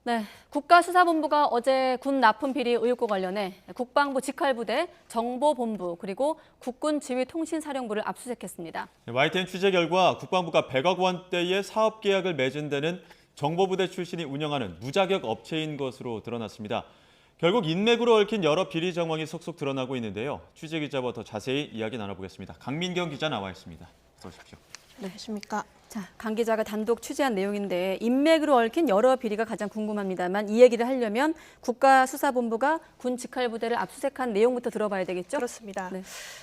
네, 국가수사본부가 어제 군 납품 비리 의혹과 관련해 국방부 직할부대, 정보본부 그리고 국군지휘통신사령부를 압수수색했습니다. YTN 취재 결과 국방부가 100억 원대의 사업 계약을 맺은 데는 정보부대 출신이 운영하는 무자격 업체인 것으로 드러났습니다. 결국 인맥으로 얽힌 여러 비리 정황이 속속 드러나고 있는데요. 취재 기자와 더 자세히 이야기 나눠보겠습니다. 강민경 기자 나와 있습니다. 어서 오십시오. 네, 안녕하십니까. 자, 강 기자가 단독 취재한 내용인데 인맥으로 얽힌 여러 비리가 가장 궁금합니다만 이 얘기를 하려면 국가수사본부가 군 직할부대를 압수수색한 내용부터 들어봐야 되겠죠? 그렇습니다.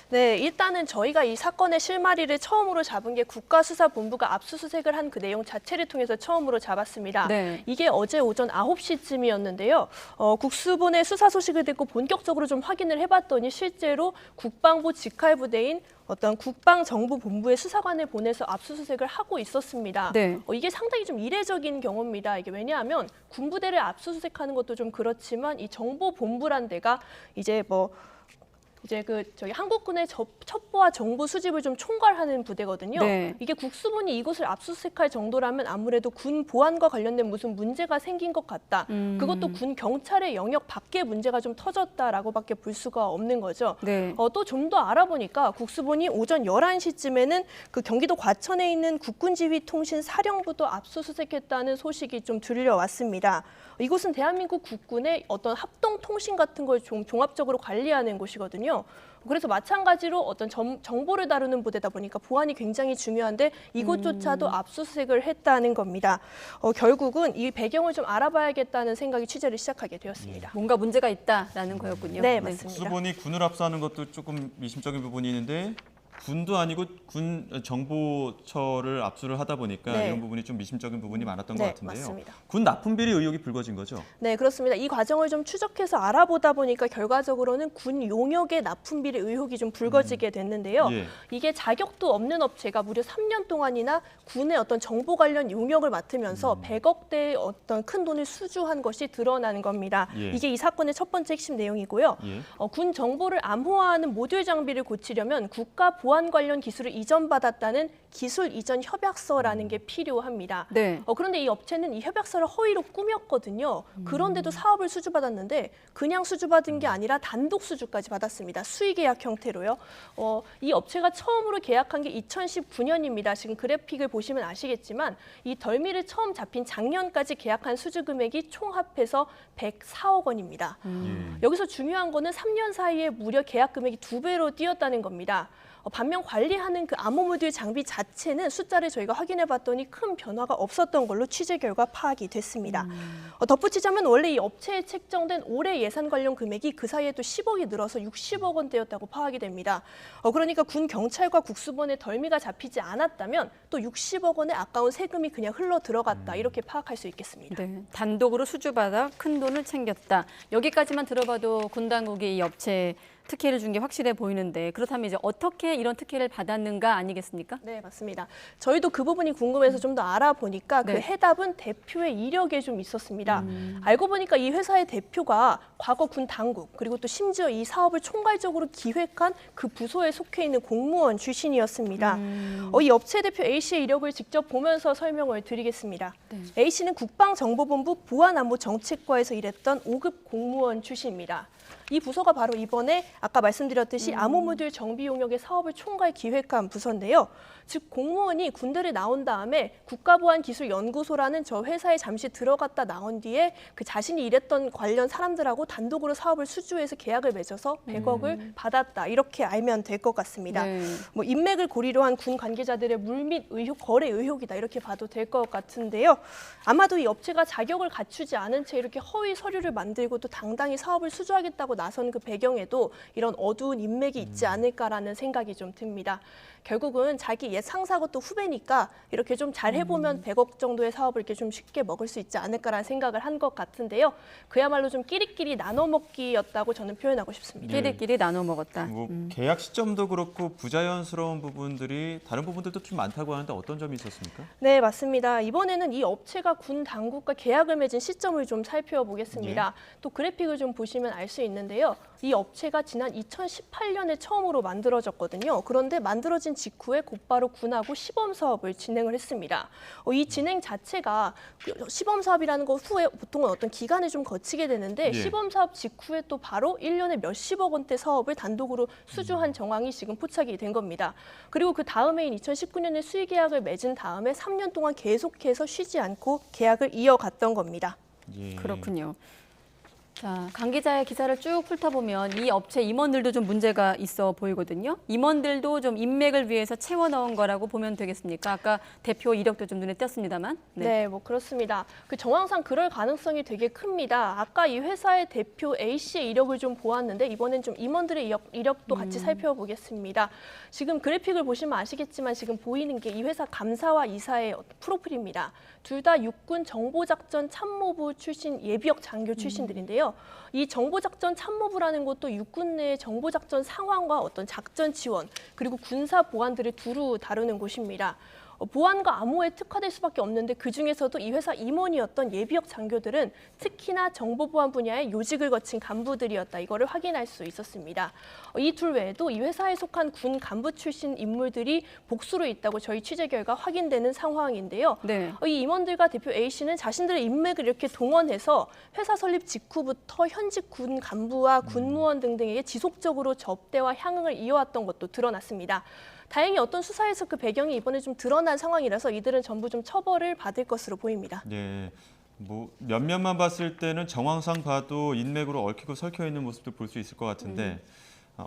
네, 일단은 저희가 이 사건의 실마리를 처음으로 잡은 게 국가수사본부가 압수수색을 한 그 내용 자체를 통해서 처음으로 잡았습니다. 네. 이게 어제 오전 9시쯤이었는데요. 국수본의 수사 소식을 듣고 본격적으로 좀 확인을 해봤더니 실제로 국방부 직할부대인 어떤 국방정보본부의 수사관을 보내서 압수수색을 하고 있었습니다. 네. 이게 상당히 좀 이례적인 경우입니다. 이게 왜냐하면 군부대를 압수수색하는 것도 좀 그렇지만 이 정보본부란 데가 이제 저희 한국군의 첩보와 정보 수집을 좀 총괄하는 부대거든요. 네. 이게 국수본이 이곳을 압수수색할 정도라면 아무래도 군 보안과 관련된 무슨 문제가 생긴 것 같다. 그것도 군 경찰의 영역 밖에 문제가 좀 터졌다라고밖에 볼 수가 없는 거죠. 네. 또 좀 더 알아보니까 국수본이 오전 11시쯤에는 그 경기도 과천에 있는 국군지휘통신사령부도 압수수색했다는 소식이 좀 들려왔습니다. 이곳은 대한민국 국군의 어떤 합동통신 같은 걸 종합적으로 관리하는 곳이거든요. 그래서 마찬가지로 어떤 정보를 다루는 부대다 보니까 보안이 굉장히 중요한데 이곳조차도 압수수색을 했다는 겁니다. 결국은 이 배경을 좀 알아봐야겠다는 생각이 취재를 시작하게 되었습니다. 뭔가 문제가 있다라는 거였군요. 네, 맞습니다. 국수본이 군을 압수하는 것도 조금 미심적인 부분이 있는데 군도 아니고 군 정보처를 압수를 하다 보니까 네. 이런 부분이 좀 미심적인 부분이 많았던 네, 것 같은데요. 맞습니다. 군 납품 비리 의혹이 불거진 거죠? 네, 그렇습니다. 이 과정을 좀 추적해서 알아보다 보니까 결과적으로는 군 용역의 납품 비리 의혹이 좀 불거지게 됐는데요. 예. 이게 자격도 없는 업체가 무려 3년 동안이나 군의 어떤 정보 관련 용역을 맡으면서 100억대의 어떤 큰 돈을 수주한 것이 드러나는 겁니다. 예. 이게 이 사건의 첫 번째 핵심 내용이고요. 예. 군 정보를 암호화하는 모듈 장비를 고치려면 국가 보안 관련 기술을 이전받았다는 기술 이전 협약서라는 게 필요합니다. 네. 그런데 이 업체는 이 협약서를 허위로 꾸몄거든요. 그런데도 사업을 수주받았는데 그냥 수주받은 게 아니라 단독 수주까지 받았습니다. 수의계약 형태로요. 이 업체가 처음으로 계약한 게 2019년입니다. 지금 그래픽을 보시면 아시겠지만 이 덜미를 처음 잡힌 작년까지 계약한 수주 금액이 총 합해서 104억 원입니다. 여기서 중요한 거는 3년 사이에 무려 계약 금액이 2배로 뛰었다는 겁니다. 반면 관리하는 그 암호 모듈 장비 자체는 숫자를 저희가 확인해 봤더니 큰 변화가 없었던 걸로 취재 결과 파악이 됐습니다. 덧붙이자면 원래 이 업체에 책정된 올해 예산 관련 금액이 그 사이에 또 10억이 늘어서 60억 원대였다고 파악이 됩니다. 그러니까 군 경찰과 국수본에 덜미가 잡히지 않았다면 또 60억 원의 아까운 세금이 그냥 흘러 들어갔다 이렇게 파악할 수 있겠습니다. 네, 단독으로 수주받아 큰 돈을 챙겼다. 여기까지만 들어봐도 군 당국이 이 업체에 특혜를 준 게 확실해 보이는데 그렇다면 이제 어떻게 이런 특혜를 받았는가 아니겠습니까? 네, 맞습니다. 저희도 그 부분이 궁금해서 좀 더 알아보니까 네. 그 해답은 대표의 이력에 좀 있었습니다. 알고 보니까 이 회사의 대표가 과거 군 당국 그리고 또 심지어 이 사업을 총괄적으로 기획한 그 부서에 속해 있는 공무원 출신이었습니다. 이 업체 대표 A씨의 이력을 직접 보면서 설명을 드리겠습니다. 네. A씨는 국방정보본부 보안안보정책과에서 일했던 5급 공무원 출신입니다. 이 부서가 바로 이번에 아까 말씀드렸듯이 암호 모듈 정비 용역의 사업을 총괄 기획한 부서인데요. 즉 공무원이 군대를 나온 다음에 국가보안기술연구소라는 저 회사에 잠시 들어갔다 나온 뒤에 그 자신이 일했던 관련 사람들하고 단독으로 사업을 수주해서 계약을 맺어서 100억을 받았다. 이렇게 알면 될 것 같습니다. 네. 뭐 인맥을 고리로 한 군 관계자들의 물밑 의혹, 거래 의혹이다 이렇게 봐도 될 것 같은데요. 아마도 이 업체가 자격을 갖추지 않은 채 이렇게 허위 서류를 만들고 또 당당히 사업을 수주하겠다고 나선 그 배경에도 이런 어두운 인맥이 있지 않을까라는 생각이 좀 듭니다. 결국은 자기 옛 상사고 또 후배니까 이렇게 좀 잘 해보면 100억 정도의 사업을 이렇게 좀 쉽게 먹을 수 있지 않을까라는 생각을 한 것 같은데요. 그야말로 좀 끼리끼리 나눠 먹기였다고 저는 표현하고 싶습니다. 끼리끼리 나눠 먹었다. 뭐 계약 시점도 그렇고 부자연스러운 부분들이 다른 부분들도 좀 많다고 하는데 어떤 점이 있었습니까? 네, 맞습니다. 이번에는 이 업체가 군 당국과 계약을 맺은 시점을 좀 살펴보겠습니다. 또 그래픽을 좀 보시면 알 수 있는데요. 이 업체가 지난 2018년에 처음으로 만들어졌거든요. 그런데 만들어진 직후에 곧바로 군하고 시범 사업을 진행을 했습니다. 이 진행 자체가 시범 사업이라는 거 후에 보통은 어떤 기간을 좀 거치게 되는데 예. 시범 사업 직후에 또 바로 1년에 몇십억 원대 사업을 단독으로 수주한 정황이 지금 포착이 된 겁니다. 그리고 그 다음해인 2019년에 수의 계약을 맺은 다음에 3년 동안 계속해서 쉬지 않고 계약을 이어갔던 겁니다. 예. 그렇군요. 자, 강 기자의 기사를 쭉 훑어보면 이 업체 임원들도 좀 문제가 있어 보이거든요. 임원들도 좀 인맥을 위해서 채워 넣은 거라고 보면 되겠습니까? 아까 대표 이력도 좀 눈에 띄었습니다만. 네, 뭐 그렇습니다. 그 정황상 그럴 가능성이 되게 큽니다. 아까 이 회사의 대표 A 씨의 이력을 좀 보았는데 이번엔 좀 임원들의 이력도 같이 살펴보겠습니다. 지금 그래픽을 보시면 아시겠지만 지금 보이는 게 이 회사 감사와 이사의 프로필입니다. 둘 다 육군 정보작전 참모부 출신 예비역 장교 출신들인데요. 이 정보작전 참모부라는 것도 육군 내 정보작전 상황과 어떤 작전 지원 그리고 군사 보안들을 두루 다루는 곳입니다. 보안과 암호에 특화될 수밖에 없는데 그중에서도 이 회사 임원이었던 예비역 장교들은 특히나 정보보안 분야의 요직을 거친 간부들이었다. 이거를 확인할 수 있었습니다. 이 둘 외에도 이 회사에 속한 군 간부 출신 인물들이 복수로 있다고 저희 취재 결과 확인되는 상황인데요. 네. 이 임원들과 대표 A 씨는 자신들의 인맥을 이렇게 동원해서 회사 설립 직후부터 현직 군 간부와 군무원 등등에게 지속적으로 접대와 향응을 이어왔던 것도 드러났습니다. 다행히 어떤 수사에서 그 배경이 이번에 좀 드러난 상황이라서 이들은 전부 좀 처벌을 받을 것으로 보입니다. 예. 뭐 몇몇만 봤을 때는 정황상 봐도 인맥으로 얽히고 설켜 있는 모습도 볼 수 있을 것 같은데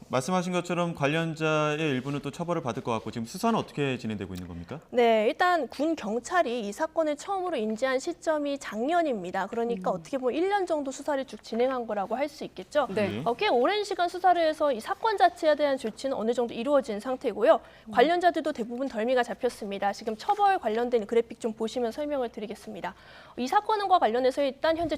말씀하신 것처럼 관련자의 일부는 또 처벌을 받을 것 같고 지금 수사는 어떻게 진행되고 있는 겁니까? 네, 일단 군 경찰이 이 사건을 처음으로 인지한 시점이 작년입니다. 그러니까 어떻게 보면 1년 정도 수사를 쭉 진행한 거라고 할 수 있겠죠. 네. 꽤 오랜 시간 수사를 해서 이 사건 자체에 대한 조치는 어느 정도 이루어진 상태고요. 관련자들도 대부분 덜미가 잡혔습니다. 지금 처벌 관련된 그래픽 좀 보시면 설명을 드리겠습니다. 이 사건과 관련해서 일단 현재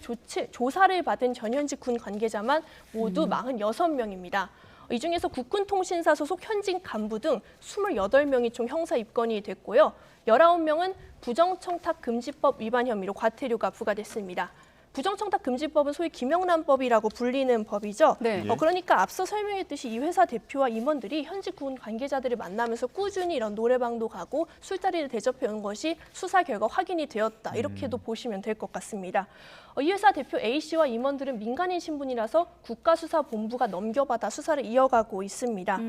조사를 받은 전현직 군 관계자만 모두 46명입니다. 이 중에서 국군통신사 소속 현직 간부 등 28명이 총 형사 입건이 됐고요. 19명은 부정청탁금지법 위반 혐의로 과태료가 부과됐습니다. 부정청탁금지법은 소위 김영란법이라고 불리는 법이죠. 네. 그러니까 앞서 설명했듯이 이 회사 대표와 임원들이 현직 군 관계자들을 만나면서 꾸준히 이런 노래방도 가고 술자리를 대접해 온 것이 수사 결과 확인이 되었다. 이렇게도 보시면 될 것 같습니다. 이 회사 대표 A 씨와 임원들은 민간인 신분이라서 국가수사본부가 넘겨받아 수사를 이어가고 있습니다.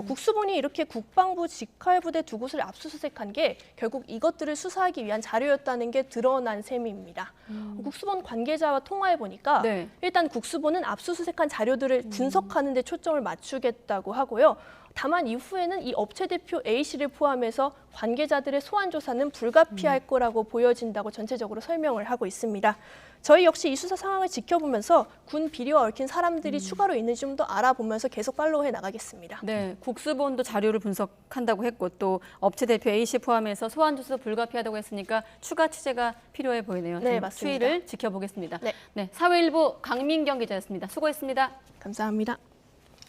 국수본이 이렇게 국방부 직할부대 두 곳을 압수수색한 게 결국 이것들을 수사하기 위한 자료였다는 게 드러난 셈입니다. 국수본 관계자와 통화해 보니까 네. 일단 국수본은 압수수색한 자료들을 분석하는 데 초점을 맞추겠다고 하고요. 다만 이후에는 이 업체 대표 A 씨를 포함해서 관계자들의 소환 조사는 불가피할 거라고 보여진다고 전체적으로 설명을 하고 있습니다. 저희 역시 이 수사 상황을 지켜보면서 군 비리와 얽힌 사람들이 추가로 있는지 좀 더 알아보면서 계속 팔로우해 나가겠습니다. 네, 국수본도 자료를 분석한다고 했고 또 업체 대표 A 씨 포함해서 소환 조사 불가피하다고 했으니까 추가 취재가 필요해 보이네요. 네, 좀 맞습니다. 추이를 지켜보겠습니다. 네. 네, 사회일보 강민경 기자였습니다. 수고했습니다. 감사합니다.